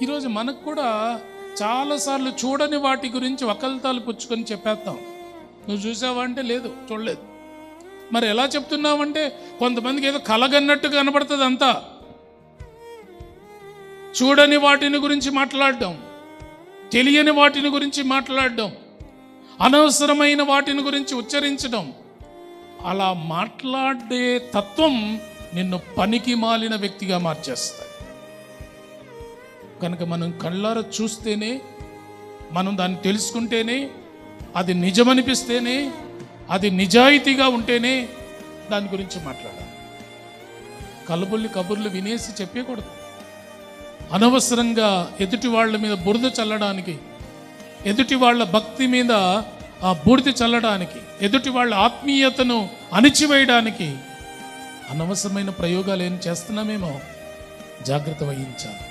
ఈరోజు మనకు కూడా చాలాసార్లు చూడని వాటి గురించి వకల్తాలు పుచ్చుకొని చెప్పేస్తాం. నువ్వు చూసావా అంటే లేదు, చూడలేదు. మరి ఎలా చెప్తున్నావంటే కొంతమందికి ఏదో కలగన్నట్టు కనబడుతుంది. అంతా చూడని వాటిని గురించి మాట్లాడడం, తెలియని వాటిని గురించి మాట్లాడడం, అనవసరమైన వాటిని గురించి ఉచ్చరించడం, అలా మాట్లాడే తత్వం నిన్ను పనికి మాలిన వ్యక్తిగా మార్చేస్తాయి. కనుక మనం కళ్ళారా చూస్తేనే, మనం దాన్ని తెలుసుకుంటేనే, అది నిజమనిపిస్తేనే, అది నిజాయితీగా ఉంటేనే దాని గురించి మాట్లాడాలి. కలబుల్లి కబుర్లు వినేసి చెప్పకూడదు. అనవసరంగా ఎదుటి వాళ్ళ మీద బురద చల్లడానికి, ఎదుటి వాళ్ళ భక్తి మీద ఆ బూడిద చల్లడానికి, ఎదుటి వాళ్ళ ఆత్మీయతను అణిచివేయడానికి అనవసరమైన ప్రయోగాలు ఏం చేస్తున్నామేమో జాగ్రత్త వహించాలి.